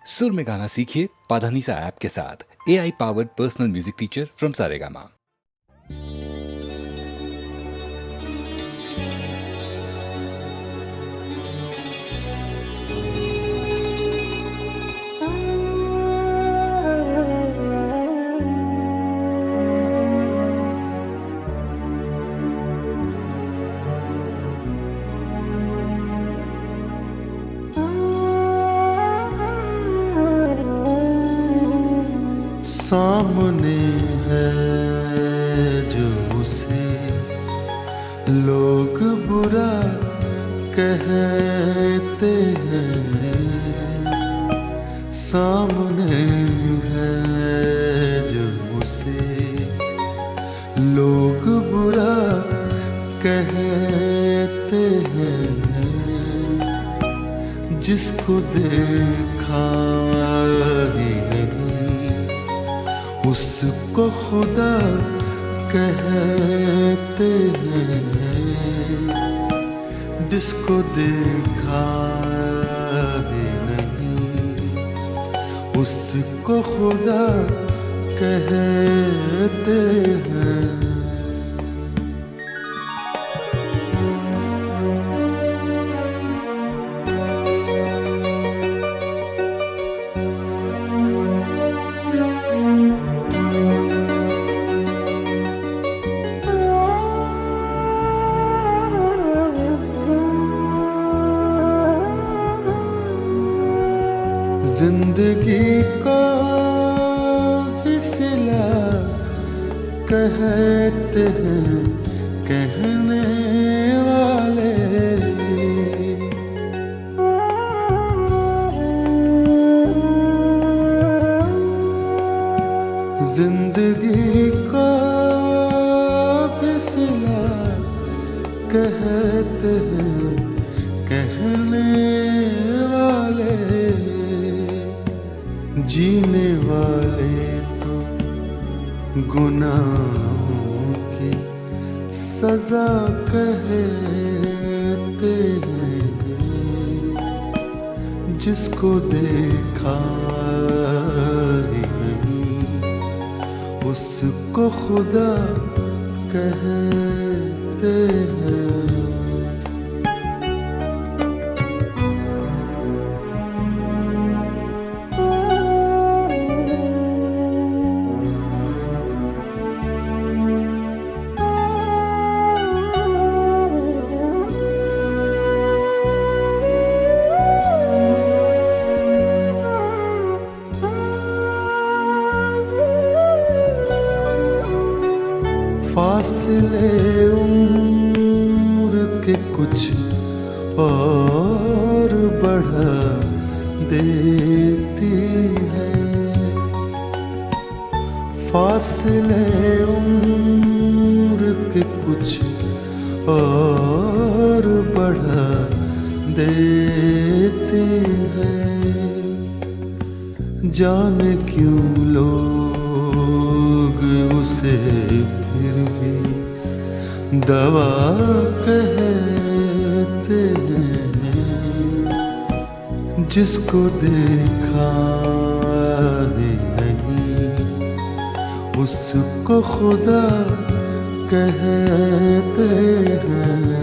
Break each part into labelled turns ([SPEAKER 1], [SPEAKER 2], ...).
[SPEAKER 1] सुर में गाना सीखिए पाधानीसा ऐप के साथ। AI powered personal music teacher from Saregama.
[SPEAKER 2] सामने है जो उसे लोग बुरा कहते हैं, सामने है जो उसे लोग बुरा कहते हैं, जिसको देखा ही उसको खुदा कहते हैं, जिसको देखा भी नहीं उसको खुदा कहते हैं। जिंदगी को ही सिला कहते हैं कहने वाले, जिंदगी को भी सिला कहते हैं कहने वाले, जीने वाले तो गुनाहों की सजा कहते हैं, जिसको देखा ही नहीं उसको खुदा कहते हैं। फासले उम्र के कुछ और बढ़ा देती है, फासले उम्र के कुछ और बढ़ा देती है, जाने क्यों लोग उसे फिर भी दवा कहते हैं, जिसको देखा ही नहीं उसको खुदा कहते हैं।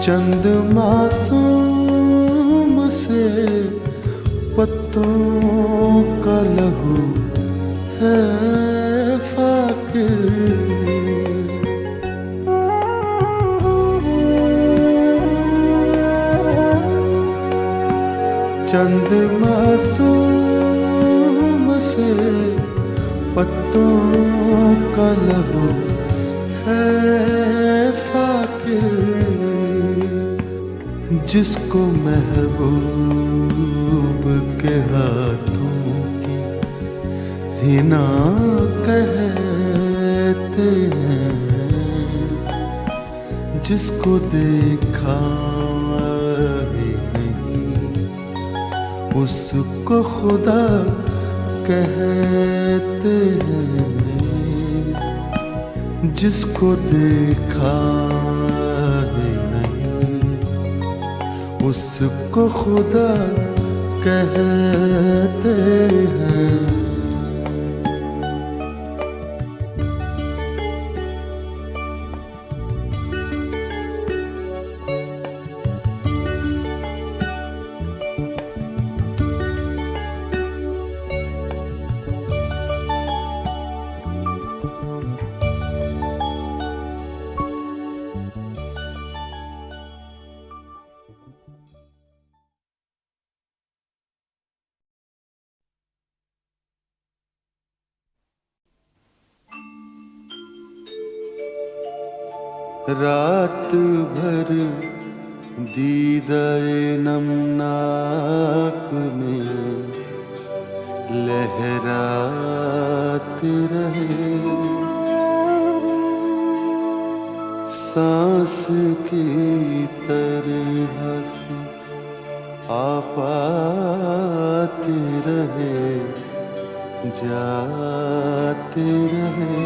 [SPEAKER 2] चंद मासूम से पत्तों का लहू है फाकिर, चंद मासूम से पत्तों का लहू है फाकिर, जिसको महबूब के हाथों की हिना कहते हैं, जिसको देखा ही नहीं उसको खुदा कहते हैं। जिसको देखा ही नहीं उसको खुदा कहते हैं। रात भर दीदाए नमनाक में लहराते रहे। सांस की तरह से आपाते रहे, जाते रहे।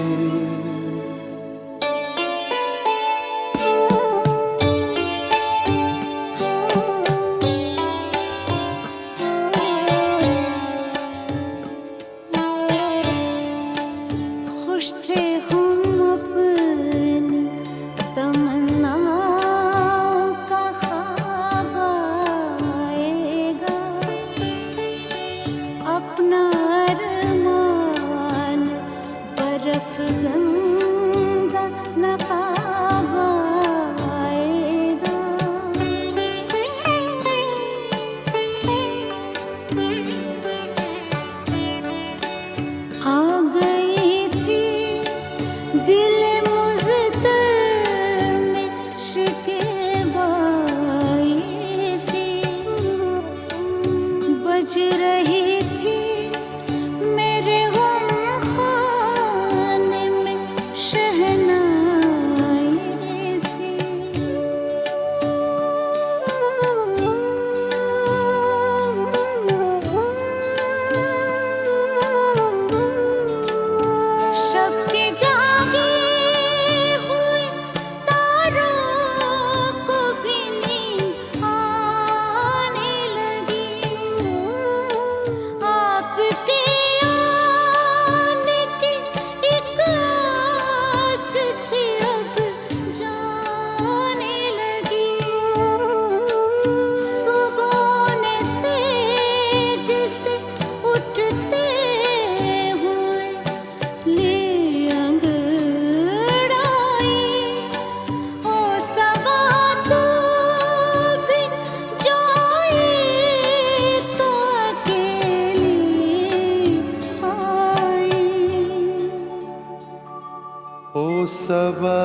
[SPEAKER 2] सबा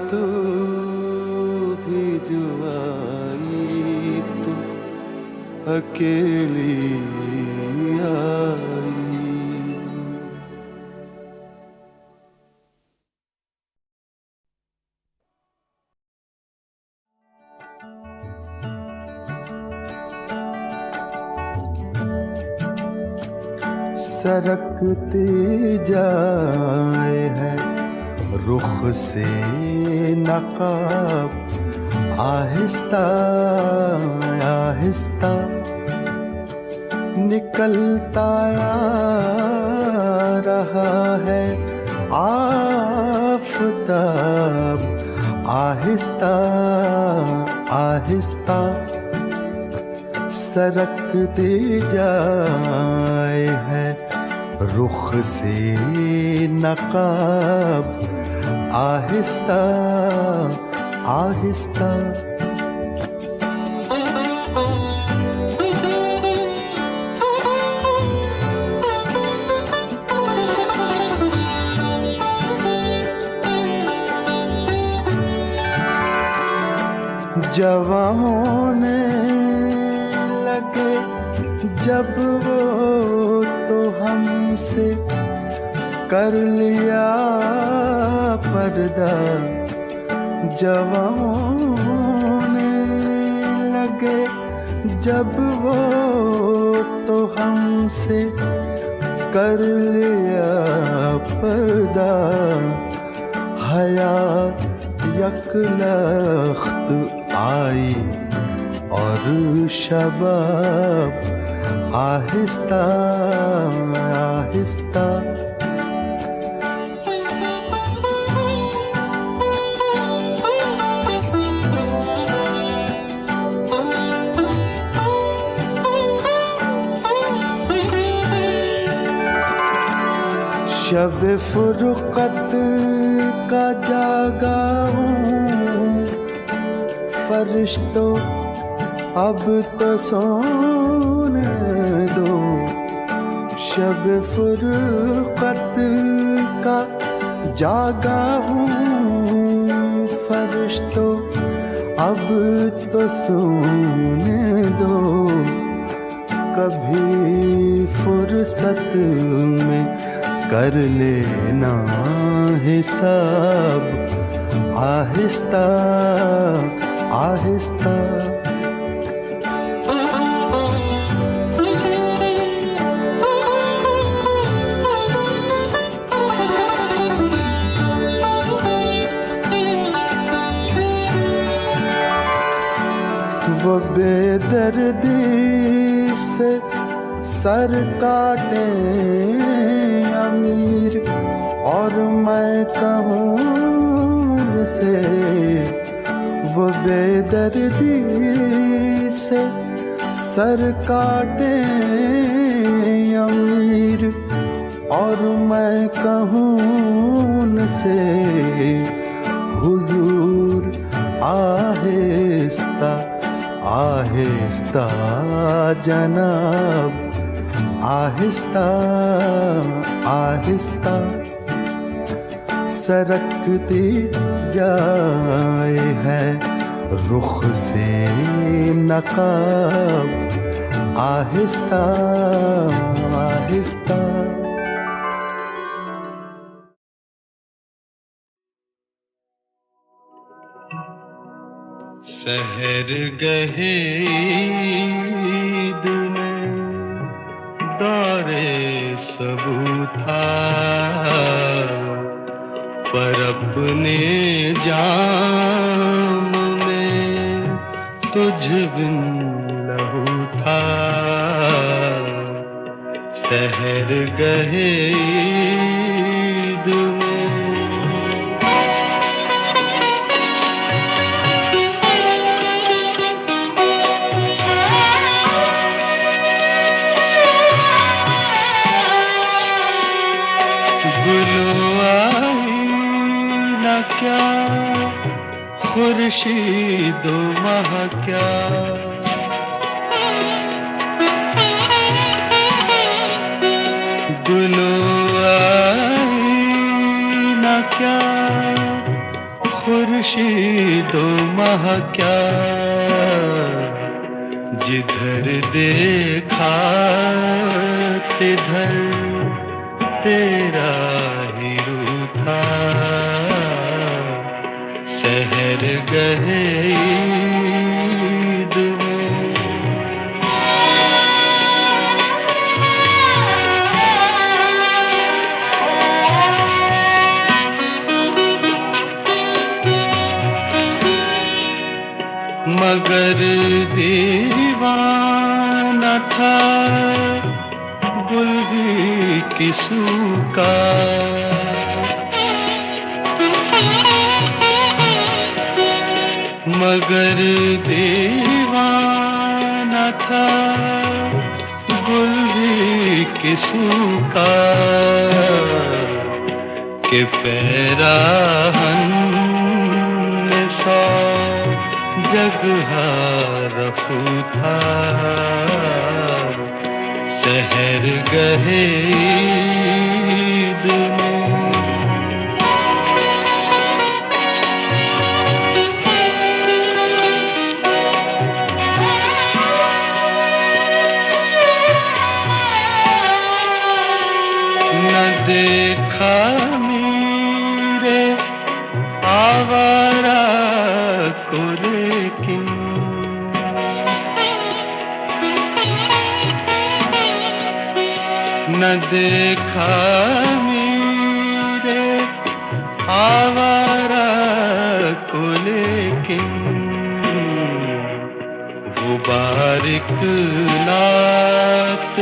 [SPEAKER 2] तू भी जो आई तो अकेली आई। सरकती जाए है रुख से नकाब, आहिस्ता आहिस्ता निकलता आ रहा है आफताब। आहिस्ता आहिस्ता सरकती जाए है रुख से नकाब, आहिस्ता आहिस्ता। जवां होने लगे जब वो तो हमसे कर लिया पर्दा, जवां होने लगे जब वो तो हमसे कर लिया पर्दा, हया यकलख्त आई और शबाब आहिस्ता आहिस्ता। शब फुरकत का जागा हूँ, फरिश्तों अब तो सोने दो। शब फुरकत का जागा हूँ, फरिश्तों अब तो सोने दो। कभी फुर्सत में कर लेना हिसाब आहिस्ता आहिस्ता। वो बेदर्दी से सर काटे अमीर और मैं कहूँ से, वो बेदर्दी से सर काटे अमीर और मैं कहूँ से, हुजूर आहिस्ता आहिस्ता जनाब आहिस्ता आहिस्ता। सरकती जाए है रुख से नकाब आहिस्ता आहिस्ता।
[SPEAKER 3] सहर गहे ईद में दौरे सबू था, पर अपने जाम में तुझ बिन लहू था। सहर गहे ईद में क्या खुर्शीदो माह क्या, गुलो आई न क्या खुर्शीदो माह क्या। जिधर देखा तिधर तेरा ही रूप था। सहर गहे ईद में मगर दीवाना था गुल भी किसू का। मगर दीवाना था गुल भी किसू का, कि पैराहन ने सौ जगह रफू था। सहर गहे ईद में देखा मेरे आवारा को लेकिन न देखा मेरे आवारा को लेकिन वो बारिक नात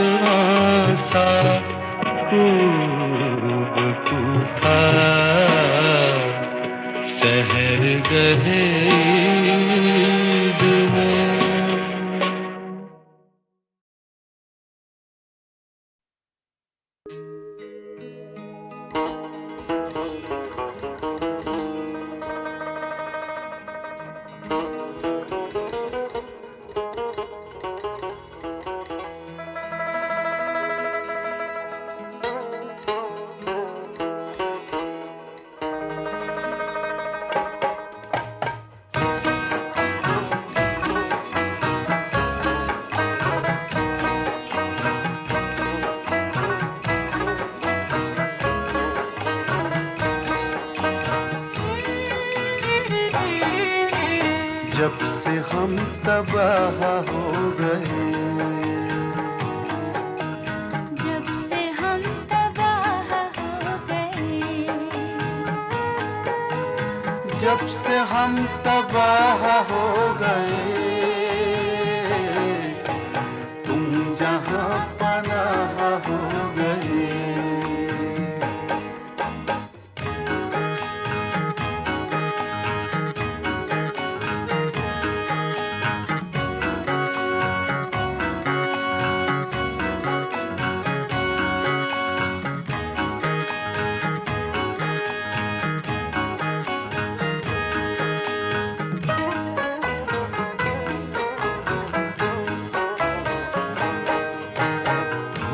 [SPEAKER 3] सा खूब था शहर गहे में।
[SPEAKER 2] जब से हम तबाह हो गए,
[SPEAKER 4] जब से हम तबाह हो गए,
[SPEAKER 2] जब से हम तबाह हो गए, तुम जहां पनाह हो गए।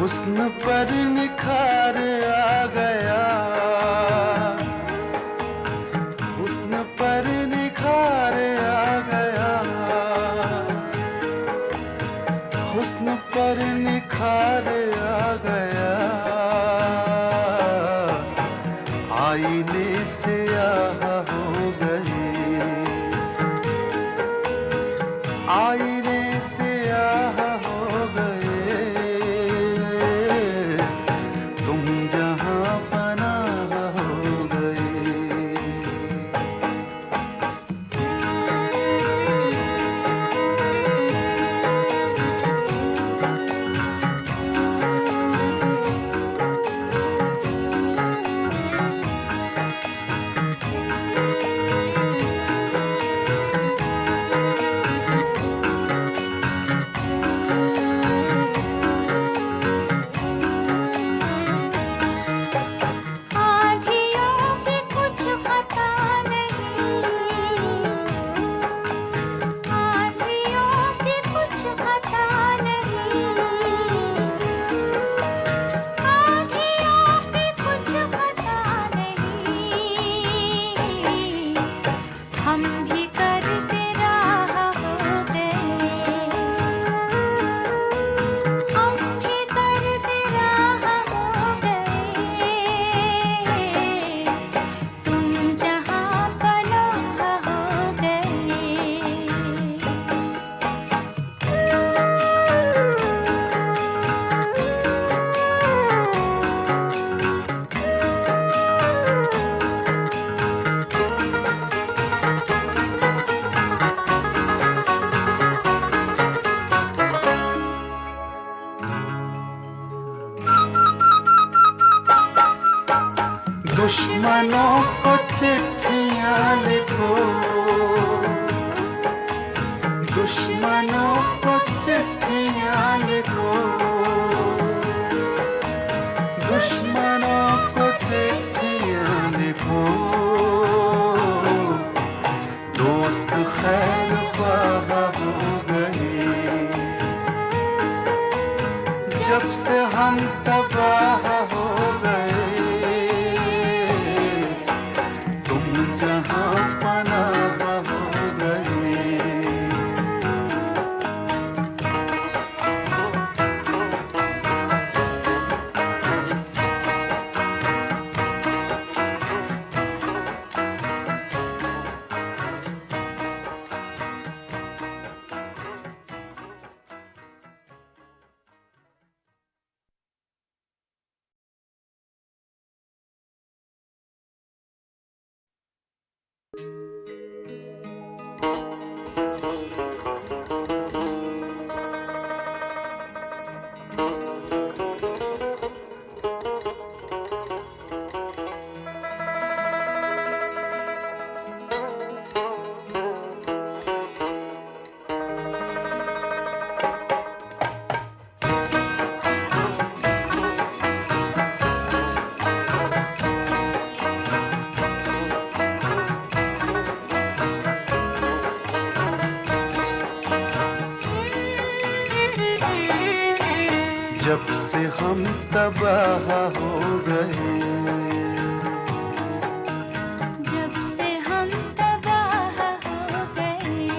[SPEAKER 2] हुस्न पर निखार आ गया, हुस्न पर निखार आ गया, हुस्न पर निखार आ गया, आईने से आह हो गई, आईने से आह हो गए। दुश्मनों को चिट्ठियां लिखो, दुश्मनों को चिट्ठियां लिखो, दुश्मनों को चिट्ठियां लिखो, जब से हम तबाह हो गए,
[SPEAKER 4] जब से हम तबाह हो गए,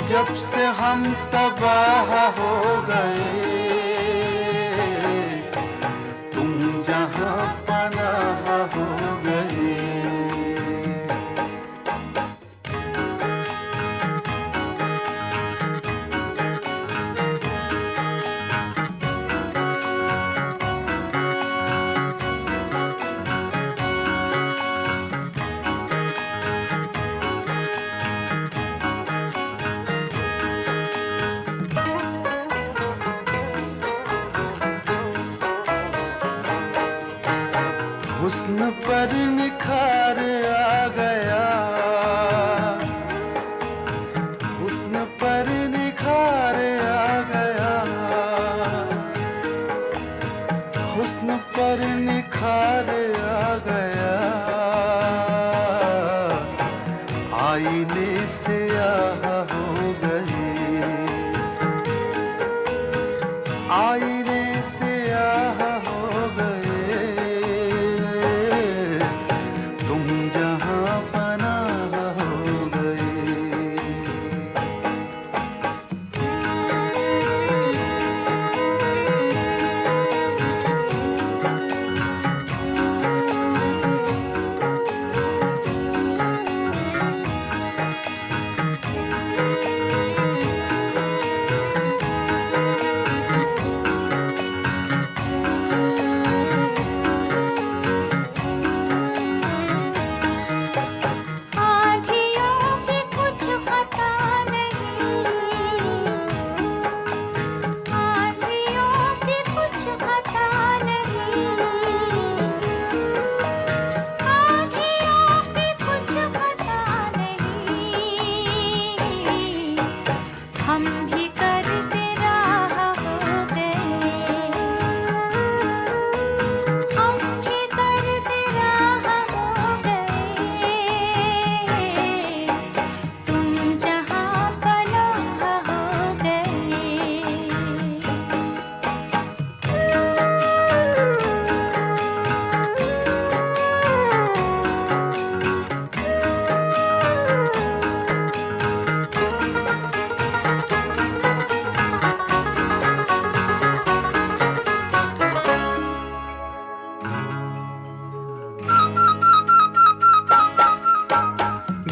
[SPEAKER 2] जब से हम तबाह हो गए, तुम जहां पनाह हो गए। हुस्न पर निखार आ गया, हुस्न पर निखार आ गया, हुस्न पर निखार आ गया, आईने से आह हो गई, आईने से आह हो गए।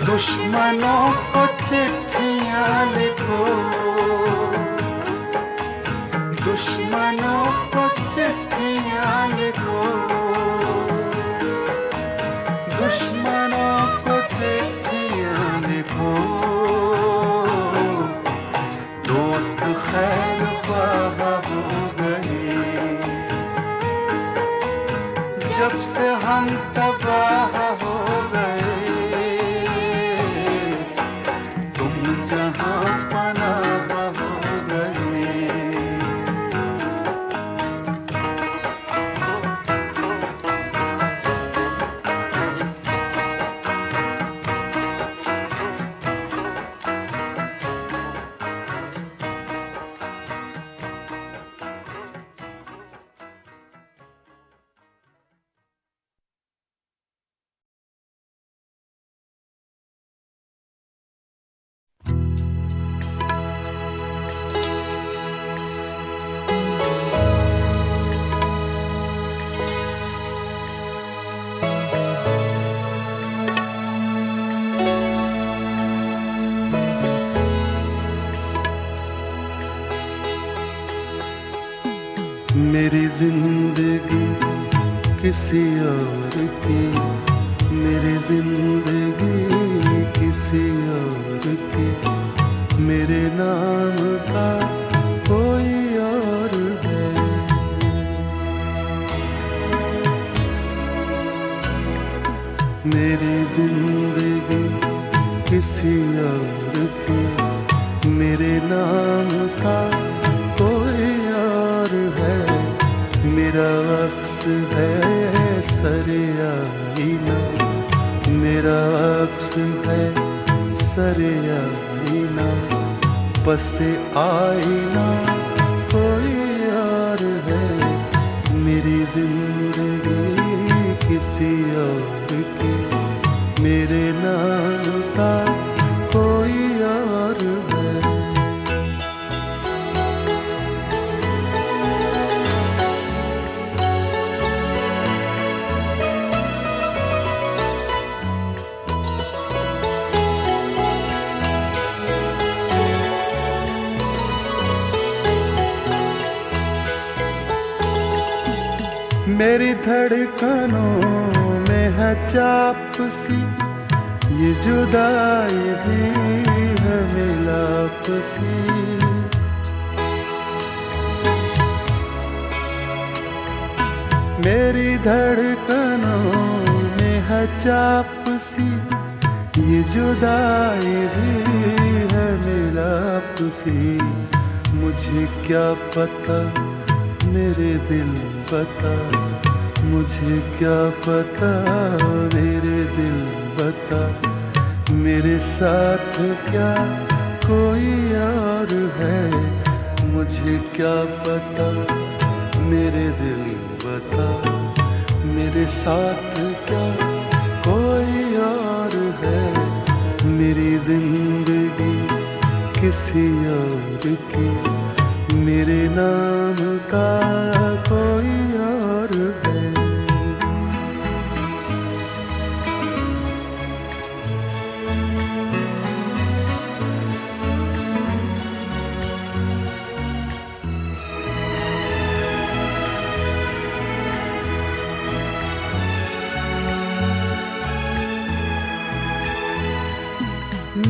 [SPEAKER 2] दुश्मनों को चिट्ठियां लिखो, दुश्मनों को चिट्ठियां लिखो, दुश्मनों को चिट्ठियां लिखो, दोस्त खैर ख्वाह हो गए, जब से हम तबाह हो गए। मेरी जिंदगी किसी और की जिंदगी किसी और की, मेरे नाम का कोई और है। मेरी जिंदगी किसी और की, मेरे नाम का कोई और है। मेरा अक्स है सरे आईना, मेरा अक्स है सरे आईना, पसे आईना कोई और है। मेरी जिंदगी किसी और की, मेरे नाम का कोई और है। मेरी धड़कनों में है चाप सी, ये जुदाई भी है मिलाप सी। मेरी धड़कनों में है चाप सी, ये जुदाई भी है मिलाप सी। मुझे क्या पता मेरे दिल बता, मुझे क्या पता मेरे दिल बता, मेरे साथ क्या कोई और है। मुझे क्या पता मेरे दिल बता, मेरे साथ क्या कोई और है। मेरी जिंदगी किसी और की, मेरे नाम का कोई और है।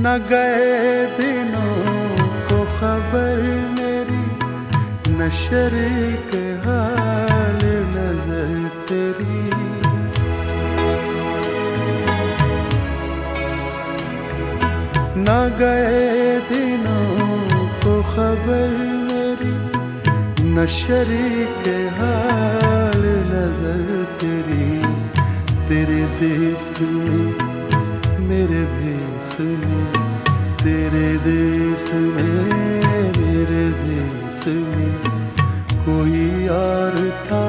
[SPEAKER 2] न गए दिनों को खबर मेरी, न शरीक हाल नजर तेरी। न गए दिनों को खबर मेरी, न शरीक हाल नजर तेरी। तेरे देश में मेरे भेस में, तेरे देश में मेरे भेस में, कोई और था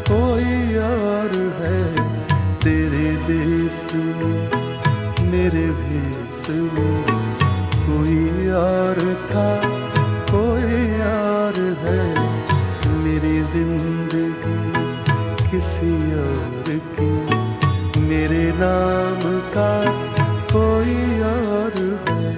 [SPEAKER 2] कोई और है। तेरे देश में मेरे भेस में, कोई और था कोई और है। मेरी जिंदगी किसी और की, मेरे नाम का कोई और है।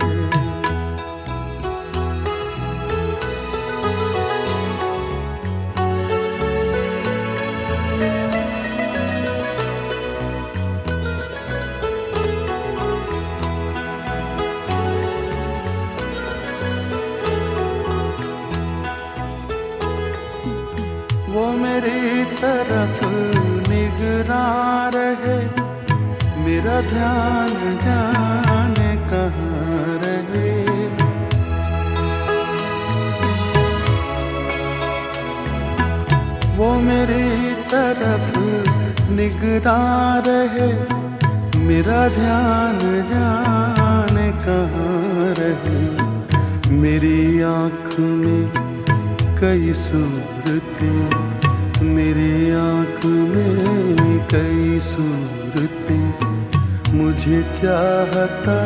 [SPEAKER 2] वो मेरी तरफ निगरां रहे, मेरा ध्यान जाने कहाँ रहे। वो मेरी तरफ निगरां रहे, मेरा ध्यान जाने कहाँ रहे। मेरी आँख में कई सूरतें, मेरी आँख में कई सूरतें। मुझे चाहता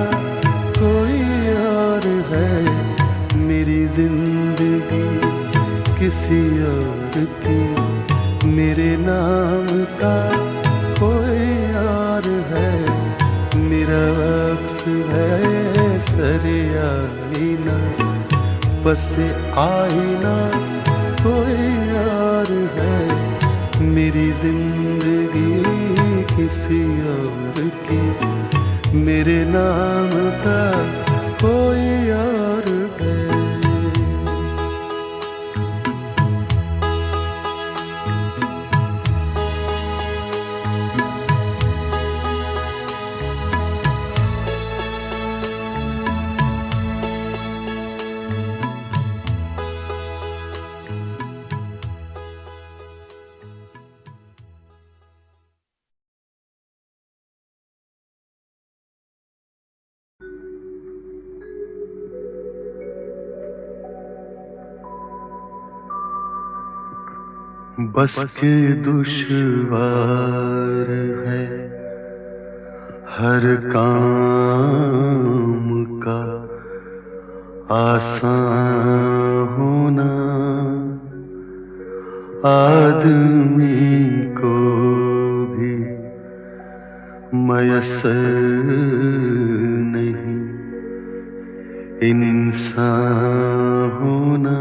[SPEAKER 2] कोई और है। मेरी जिंदगी किसी और की, मेरे नाम का कोई और है। मेरा अक्स है सरे आईना, पसे आईना कोई और है। मेरी जिंदगी किसी और की, मेरे नाम का कोई और है। बस के दुश्वार है हर काम का आसान होना, आदमी को भी मयस्सर नहीं इंसान होना,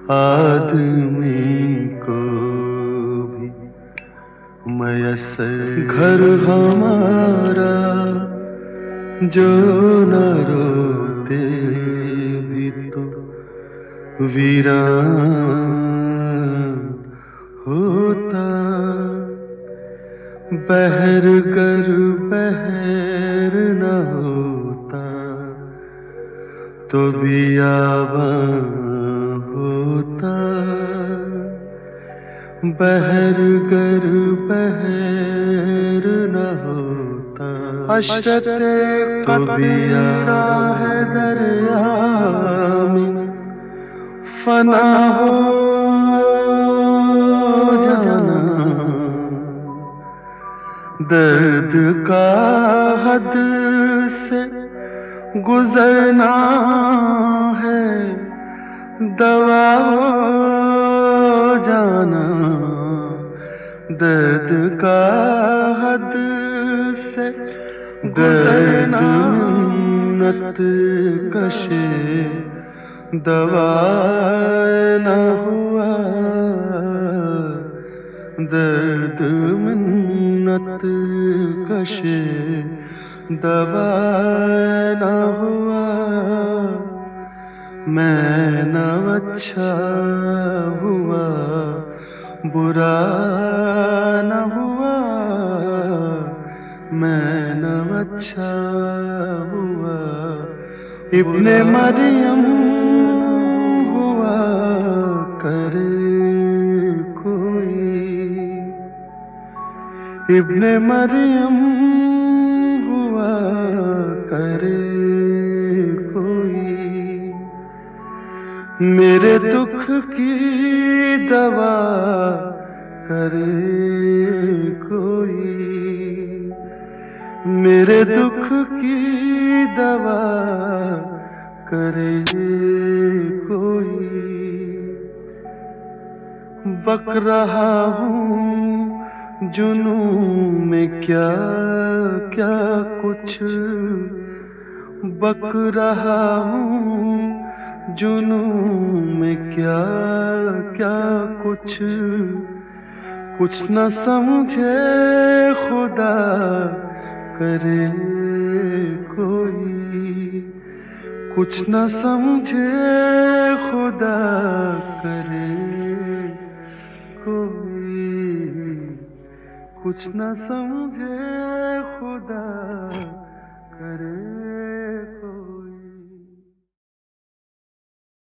[SPEAKER 2] आदमी को भी मयस्सर। घर हमारा जो न रोते भी तो वीरान होता, बहर गर बहर न होता तो बियाबान होता, बहर गर बहर न होता। अशरते तो बिया है दरिया में फना हो जाना, दर्द का हद से गुजरना है, दवा हो जाना, दर्द का हद से गुजरना, मिन्नत कशे दवा न हुआ, दर्द मिन्नत कशे दवा न हुआ। मैं न अच्छा हुआ बुरा न हुआ, मैं न अच्छा हुआ इब्ने मरियम हुआ करे कोई, इब्ने मरियम हुआ करे कोई, मेरे दुख की दवा करे कोई, मेरे दुख की दवा करे कोई। बक रहा हूँ जुनू में क्या क्या कुछ, बक रहा हूँ जुनू में क्या क्या कुछ, कुछ न समझे खुदा करे कोई, कुछ न समझे खुदा करे कोई, कुछ न समझे खुदा